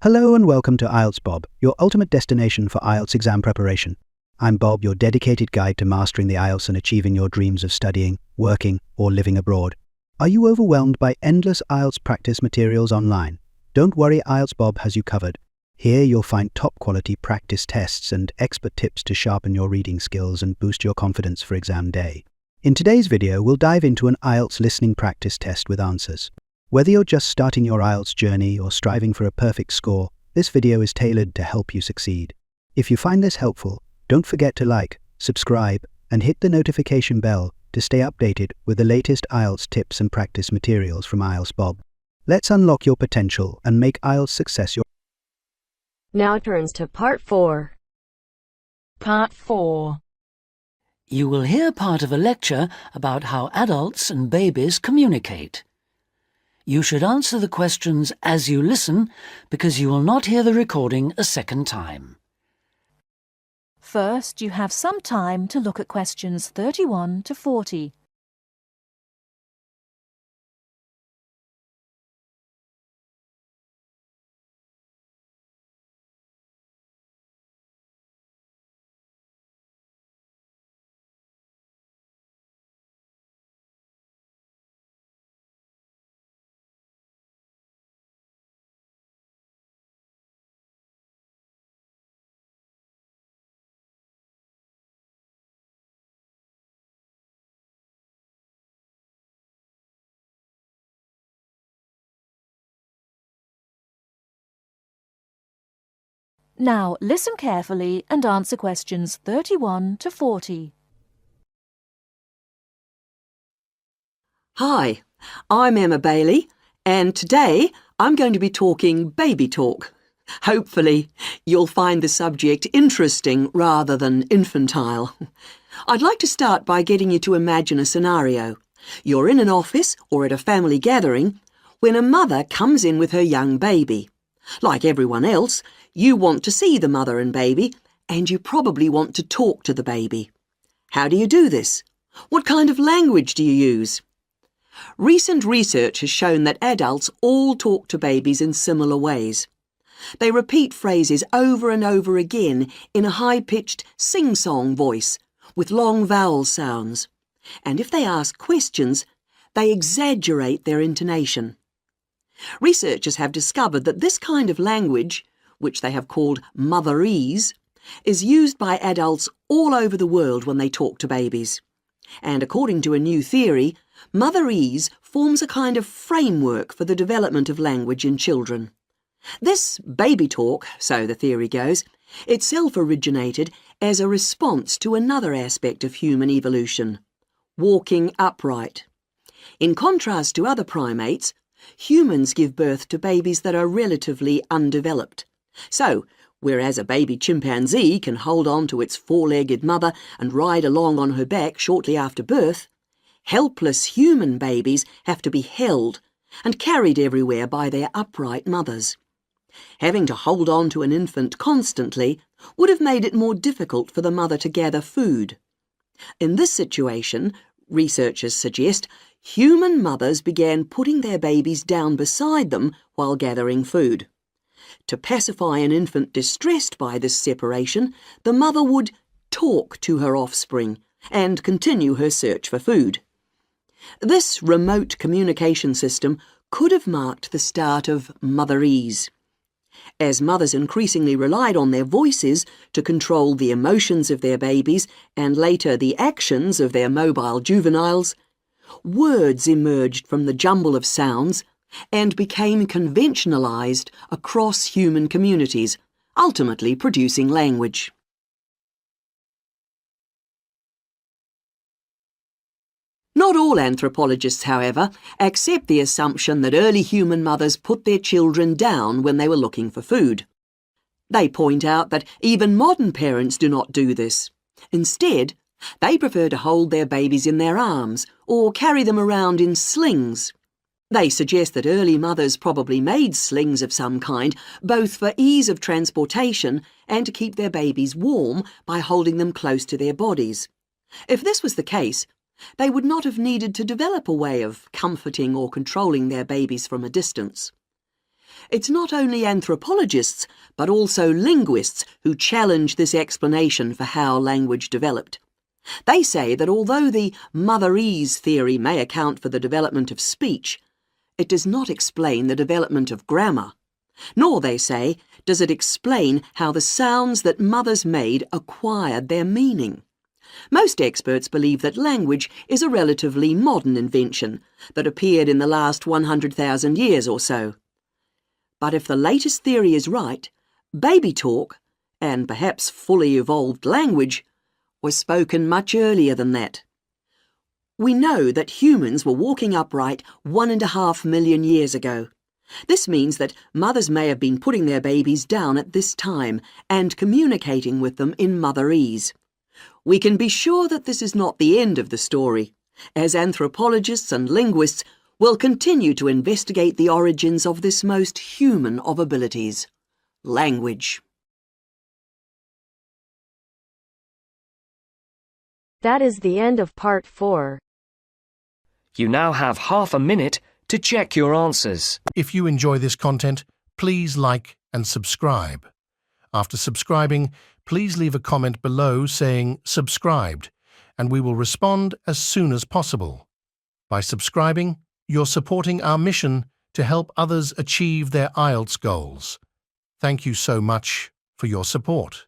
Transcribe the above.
Hello and welcome to IELTS Bob, your ultimate destination for IELTS exam preparation. I'm Bob, your dedicated guide to mastering the IELTS and achieving your dreams of studying, working, or living abroad. Are you overwhelmed by endless IELTS practice materials online? Don't worry, IELTS Bob has you covered. Here you'll find top-quality practice tests and expert tips to sharpen your reading skills and boost your confidence for exam day. In today's video, we'll dive into an IELTS listening practice test with answers. Whether you're just starting your IELTS journey or striving for a perfect score, this video is tailored to help you succeed. If you find this helpful, don't forget to like, subscribe, and hit the notification bell to stay updated with the latest IELTS tips and practice materials from IELTS Bob. Let's unlock your potential and make IELTS success your... Now turns to Part 4. Part 4. You will hear part of a lecture about how adults and babies communicate. You should answer the questions as you listen because you will not hear the recording a second time. First, you have some time to look at questions 31 to 40. Now listen carefully and answer questions 31 to 40. Hi, I'm Emma Bailey, and today I'm going to be talking baby talk. Hopefully, you'll find the subject interesting rather than infantile. I'd like to start by getting you to imagine a scenario. You're in an office or at a family gathering when a mother comes in with her young baby. Like everyone else, you want to see the mother and baby, and you probably want to talk to the baby. How do you do this? What kind of language do you use? Recent research has shown that adults all talk to babies in similar ways. They repeat phrases over and over again in a high-pitched sing-song voice with long vowel sounds. And if they ask questions, they exaggerate their intonation. Researchers have discovered that this kind of language, which they have called motherese, is used by adults all over the world when they talk to babies. And according to a new theory, motherese forms a kind of framework for the development of language in children. This baby talk, so the theory goes, itself originated as a response to another aspect of human evolution, walking upright. In contrast to other primates, humans give birth to babies that are relatively undeveloped. So, whereas a baby chimpanzee can hold on to its four-legged mother and ride along on her back shortly after birth, helpless human babies have to be held and carried everywhere by their upright mothers. Having to hold on to an infant constantly would have made it more difficult for the mother to gather food. In this situation, researchers suggest, human mothers began putting their babies down beside them while gathering food. To pacify an infant distressed by this separation, the mother would talk to her offspring and continue her search for food. This remote communication system could have marked the start of motherese. As mothers increasingly relied on their voices to control the emotions of their babies and later the actions of their mobile juveniles, words emerged from the jumble of sounds and became conventionalized across human communities, ultimately producing language. Not all anthropologists, however, accept the assumption that early human mothers put their children down when they were looking for food. They point out that even modern parents do not do this. Instead, they prefer to hold their babies in their arms or carry them around in slings. They suggest that early mothers probably made slings of some kind, both for ease of transportation and to keep their babies warm by holding them close to their bodies. If this was the case, they would not have needed to develop a way of comforting or controlling their babies from a distance. It's not only anthropologists, but also linguists who challenge this explanation for how language developed. They say that although the motherese theory may account for the development of speech, it does not explain the development of grammar. Nor, they say, does it explain how the sounds that mothers made acquired their meaning. Most experts believe that language is a relatively modern invention that appeared in the last 100,000 years or so. But if the latest theory is right, baby talk, and perhaps fully evolved language, was spoken much earlier than that. We know that humans were walking upright 1.5 million years ago. This means that mothers may have been putting their babies down at this time and communicating with them in motherese. We can be sure that this is not the end of the story, as anthropologists and linguists will continue to investigate the origins of this most human of abilities, language. That is the end of part 4. You now have half a minute to check your answers. If you enjoy this content, please like and subscribe. After subscribing, please leave a comment below saying subscribed, and we will respond as soon as possible. By subscribing, you're supporting our mission to help others achieve their IELTS goals. Thank you so much for your support.